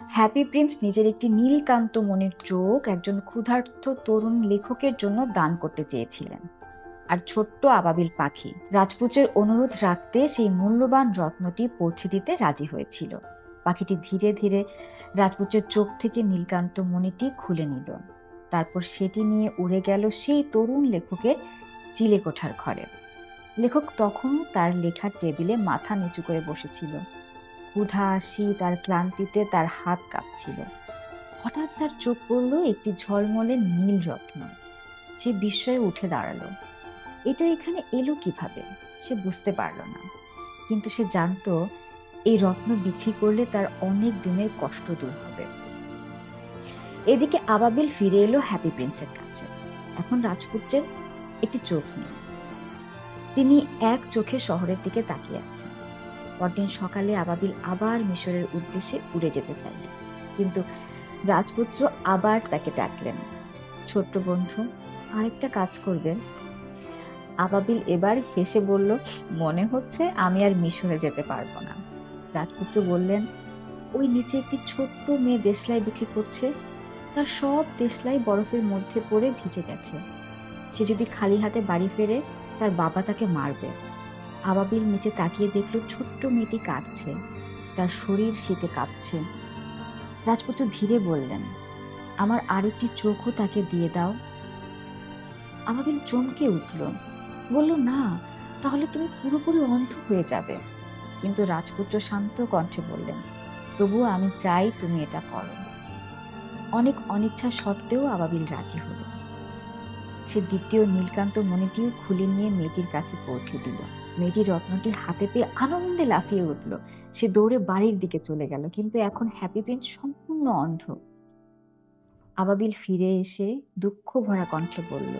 Happy Prince নিজের একটি নীলকান্ত মনের চোখ একজন ক্ষুধার্ত তরুণ লেখকের জন্য দান করতে চেয়েছিলেন। আর ছোট্ট আবাবিল পাখি রাজপুত্রের অনুরোধ রাখতে সেই মূল্যবান রত্নটি পৌঁছে দিতে রাজি হয়েছিল। পাখিটি ধীরে ধীরে রাজপুত্রের চোখ থেকে নীলকান্ত মণিটি খুলে নিল। তারপর সেটি নিয়ে উড়ে গেল সেই তরুণ লেখকের চিলেকোঠার ঘরে। লেখক তখনও তার লেখার টেবিলে মাথা নিচু করে বসেছিল। ক্ষুধা, শীত আর ক্লান্তিতে তার হাত কাঁপছিল। হঠাৎ তার চোখ পড়ল একটি ঝলমলে নীল রত্ন। সে বিস্ময়ে উঠে দাঁড়ালো। এটা এখানে এলো কিভাবে সে বুঝতে পারল না, কিন্তু সে জানতো এই রত্ন বিক্রি করলে তার অনেক দিনের কষ্ট দূর হবে। এদিকে আবাবিল ফিরে এলো হ্যাপি প্রিন্সের কাছে। এখন রাজপুত্রের একটি চোখ নেই। তিনি এক চোখে শহরের দিকে তাকিয়ে আছেন। পরদিন সকালে আবাবিল আবার মিশরের উদ্দেশ্যে উড়ে যেতে চাইলেন, কিন্তু রাজপুত্র আবার তাকে ডাকলেন। ছোট্ট বন্ধু, আরেকটা কাজ করবেন? আবাবিল এবার হেসে বলল, মনে হচ্ছে আমি আর মিশরে যেতে পারবো না। রাজপুত্র বললেন, ওই নিচে একটি ছোট্ট মেয়ে দেশলাই বিক্রি করছে। তার সব দেশলাই বরফের মধ্যে পড়ে ভিজে গেছে। সে যদি খালি হাতে বাড়ি ফেরে, তার বাবা তাকে মারবে। আবাবিল নিচে তাকিয়ে দেখল ছোট্ট মেয়েটি কাঁদছে, তার শরীর শীতে কাঁপছে। রাজপুত্র ধীরে বললেন, আমার আরেকটি চোখও তাকে দিয়ে দাও। আবাবিল চমকে উঠল, বলল, না, তাহলে তুমি পুরোপুরি অন্ধ হয়ে যাবে। কিন্তু রাজপুত্র শান্ত কণ্ঠে বললেন, তবুও আমি চাই তুমি এটা করো। অনেক অনিচ্ছা সত্ত্বেও আবাবিল রাজি হলো। সে দ্বিতীয় নীলকান্ত মণিটিও খুলে নিয়ে মেয়েটির কাছে পৌঁছে দিল। মেয়েটি রত্নটি হাতে পেয়ে আনন্দে লাফিয়ে উঠল। সে দৌড়ে বাড়ির দিকে চলে গেল, কিন্তু এখন হ্যাপি প্রিন্স সম্পূর্ণ অন্ধ। আবাবিল ফিরে এসে দুঃখ ভরা কণ্ঠে বলল,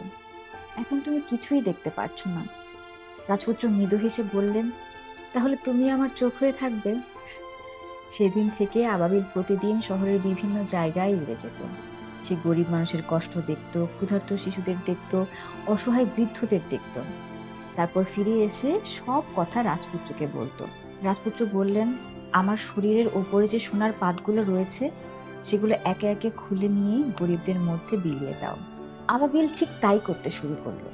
এখন তুমি কিছুই দেখতে পারছো না। রাজপুত্র মৃদু হেসে বললেন, তাহলে তুমি আমার চোখ হয়ে থাকবে। সেদিন থেকে আবাবিল প্রতিদিন শহরের বিভিন্ন জায়গায় উড়ে যেত। সে গরিব মানুষের কষ্ট দেখত, ক্ষুধার্ত শিশুদের দেখত, অসহায় বৃদ্ধদের দেখত। তারপর ফিরে এসে সব কথা রাজপুত্রকে বলতো। রাজপুত্র বললেন, আমার শরীরের ওপরে যে সোনার পাতগুলো রয়েছে সেগুলো একে একে খুলে নিয়ে গরিবদের মধ্যে বিলিয়ে দাও। আবাবিল ঠিক তাই করতে শুরু করলো।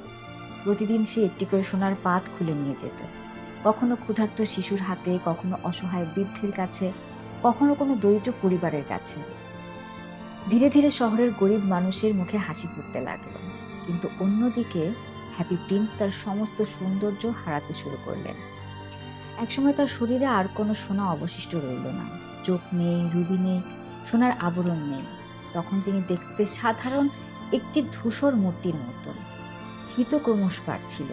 প্রতিদিন সে একটি করে সোনার পাত খুলে নিয়ে যেত, কখনো ক্ষুধার্ত শিশুর হাতে, কখনো অসহায় বৃদ্ধের কাছে, কখনো কোনো দরিদ্র পরিবারের কাছে। ধীরে ধীরে শহরের গরিব মানুষের মুখে হাসি ফুটতে লাগলো। কিন্তু অন্যদিকে হ্যাপি প্রিন্স তার সমস্ত সৌন্দর্য হারাতে শুরু করলেন। একসময় তার শরীরে আর কোনো সোনা অবশিষ্ট রইল না। চোখ নেই, রুবি নেই, সোনার আবরণ নেই। তখন তিনি দেখতে সাধারণ একটি ধূসর মূর্তির মতন। শীত ক্রমশ বাড়ছিল।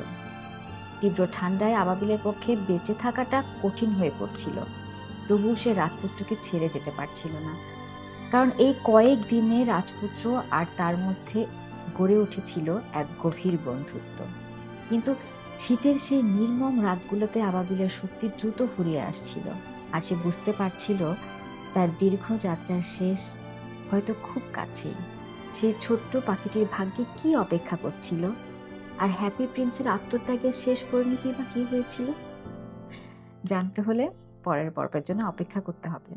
তীব্র ঠান্ডায় আবাবিলের পক্ষে বেঁচে থাকাটা কঠিন হয়ে পড়ছিল। তবুও সে রাজপুত্রকে ছেড়ে যেতে পারছিল না, কারণ এই কয়েক দিনে রাজপুত্র আর তার মধ্যে গড়ে উঠেছিল এক গভীর বন্ধুত্ব। কিন্তু শীতের সেই নির্মম রাতগুলোতে আবাবিলের শক্তি দ্রুত ফুরিয়ে আসছিল, আর সে বুঝতে পারছিল তার দীর্ঘ যাত্রার শেষ হয়তো খুব কাছেই। সেই ছোট্ট পাখিটির ভাগ্যে কি অপেক্ষা করছিল, আর হ্যাপি প্রিন্সের আত্মত্যাগের শেষ পরিণতি বা কি হয়েছিল, জানতে হলে পরের পর্বের জন্য অপেক্ষা করতে হবে।